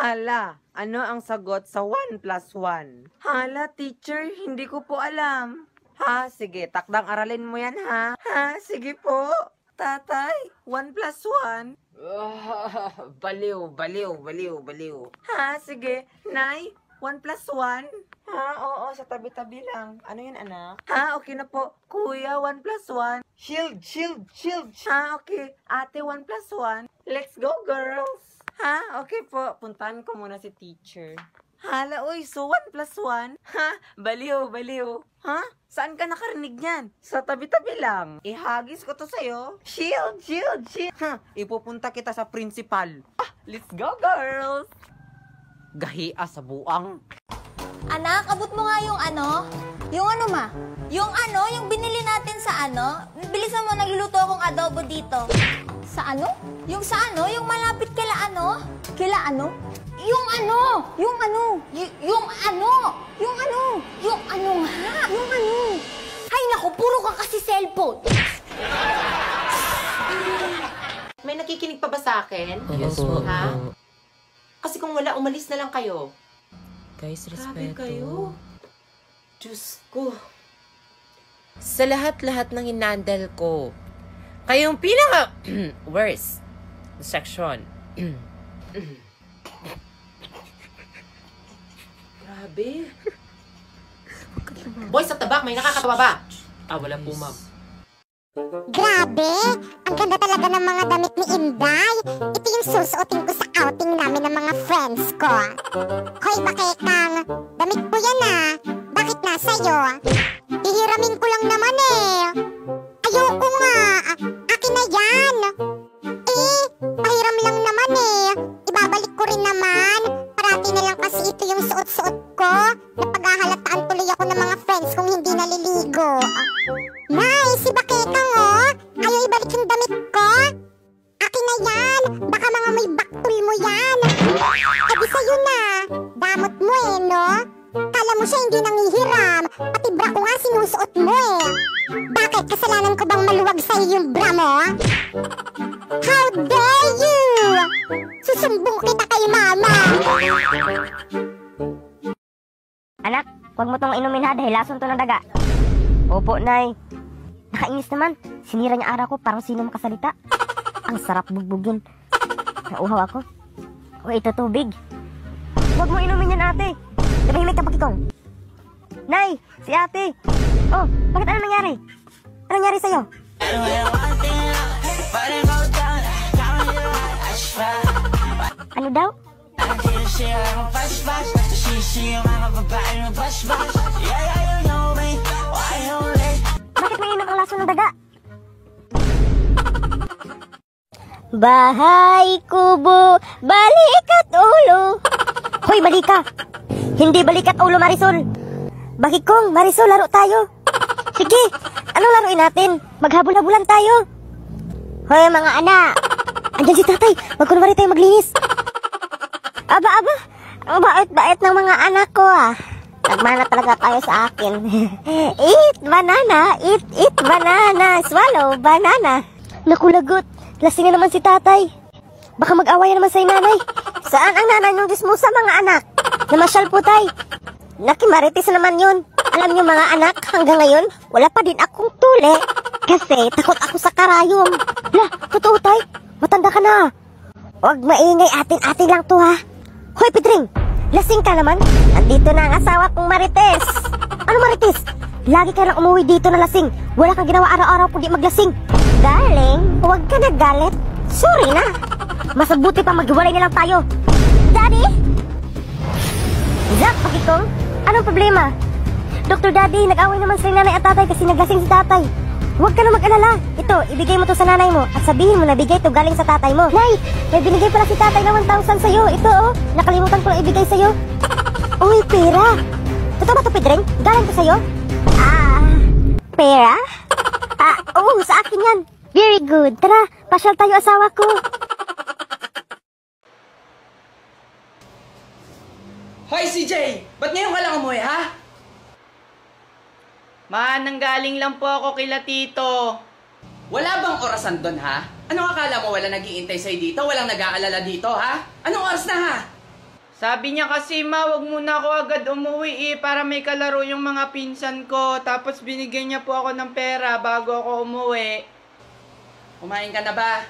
Hala, ano ang sagot sa 1 plus 1? Hala, teacher, hindi ko po alam. Ha, sige, takdang aralin mo yan, ha? Ha, sige po. Tatay, 1 plus 1? Baliw. Ha, sige. Nay, 1 plus 1? Ha, oo, sa tabi-tabi lang. Ano yun, anak? Ha, okay na po. Kuya, 1 plus 1. Shield. Ha, okay. Ate, 1 plus 1. Let's go, girls. Ha, okay po. Puntahan ko muna si teacher. Hala, uy, so 1 plus 1? Ha? Baliw. Ha? Saan ka nakarinig niyan? Sa tabi-tabi lang. Ihagis ko to sa'yo. Shield. Ha? Ipupunta kita sa principal. Ah, let's go, girls! Gahia sa buang. Anak, abot mo nga yung ano? Yung ano, ma? Yung ano? Yung binili natin sa ano? Bilisan mo, nagluluto akong adobo dito. Sa ano? Yung sa ano? Yung malapit kila ano? Kila ano? Yung ano? Yung ano? Yung ano? Yung ano? Yung ano nga? Yung ano? Ay, naku, puro ka kasi cellphone. May nakikinig pa ba sa akin? Yes po. Ha? Kasi kung wala, umalis na lang kayo. Guys, respeto. Grabe kayo. Diyos ko. Sa lahat-lahat ng hinandal ko, kayong pinaka worst section. Grabe. Boy, sa tabak, may nakakatawa ba? Wala po, ma'am. Grabe! Ang ganda talaga ng mga damit ni Inday. Ito yung susuotin ko sa outing namin ng mga friends ko. Hoy, Bakekang! Damit ko yan ah! Bakit nasa'yo? Hihiramin ko lang naman eh! Ayoko nga! Akin na yan! Pahiram lang naman eh! Ibabalik ko rin naman! Parati na lang kasi ito yung suot-suot ko. Napaghahalataan tuloy ako ng mga friends kung hindi naliligo. Nay, si Bakekang oh! Ayaw ibalik yung damit ko! Akin na yan! Baka mga may baktul mo yan! Edi sa'yo na! Damot mo eh, no? Kala mo siya hindi nangihiram. Pati bra ko nga sinusuot mo eh. Bakit? Kasalanan ko bang maluwag sa'yo yung bra mo? How dare you! Susumbong kita kay mama! Anak, huwag mo tong inumin ha dahil lason to ng daga. Opo, Nay. Nakainis naman. Sinira niya araw ko parang sino makasalita. Ang sarap bugbugin. Nauhaw ako. O ito tubig. Huwag mo inumin yan, ate. Tumahimik ka, Bakekang. Nay, si ate. Oh, bakit ano nangyari? Ano nangyari sa'yo? Ano daw? Bakit may inom ang laso ng daga? Bahay, kubo, balik at ulo. Hoy, balik ka! Hindi balik at ulo, Marisol. Bakekang, Marisol, laro tayo. Sige, anong laruin natin? Maghabol-habulan tayo. Hoy, mga anak. Andyan si tatay. Magkunwari tayo maglinis. Aba. Ang bait-bait ng mga anak ko ah. Nagmana talaga tayo sa akin. Eat banana, eat banana. Swallow banana. Naku, lagot. Lasing na naman si tatay. Baka mag-away naman sa nanay. Saan ang nanay ng dismusa, mga anak? Namasyal po tay. Nakimaritis naman yun. Alam niyo mga anak, hanggang ngayon, wala pa din akong tuli. Kasi takot ako sa karayom. Lah, totoo tay. Matanda ka na. Huwag maingay, atin-atin lang to ha. Hoy, Pedring, lasing ka naman. Andito na ang asawa kong Marites. Ano Marites? Lagi ka lang umuwi dito na lasing. Wala kang ginawa araw-araw kundi maglasing. Darling, huwag ka na galit. Sorry na. Mas mabuti pa maghiwalay na lang tayo. Daddy? Zach, Bakekang, anong problema? Dr. Daddy, nag-away naman sa nanay at tatay kasi naglasing si tatay. Huwag ka na mag-alala. Ito, ibigay mo to sa nanay mo at sabihin mo na bigay to galing sa tatay mo. Nay, may binigay pala si tatay na 1,000 sa'yo. Ito oh, nakalimutan ko lang ibigay sa'yo. Uy, pera. Totoo ba to, Pedring? Galing to sa'yo? Pera? Oo, sa akin yan. Very good. Tara, pasyal tayo asawa ko. Hoy, CJ! Ba't ngayon ka lang umuwi, ha? Nanggaling lang po ako kila tito. Wala bang orasan doon, ha? Anong akala mo wala nag-iintay sa'yo dito? Walang nag-aalala dito, ha? Anong oras na, ha? Sabi niya kasi, ma, wag muna ako agad umuwi para may kalaro yung mga pinsan ko. Tapos binigyan niya po ako ng pera bago ako umuwi. Kumain ka na ba?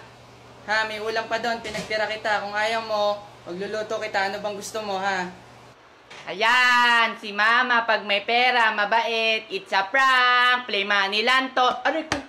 Ha, may ulam pa doon, pinagtira kita. Kung ayaw mo, magluluto kita. Ano bang gusto mo, ha? Ayan, si mama pag may pera, mabait. It's a prank, play money lang to. Aray ko.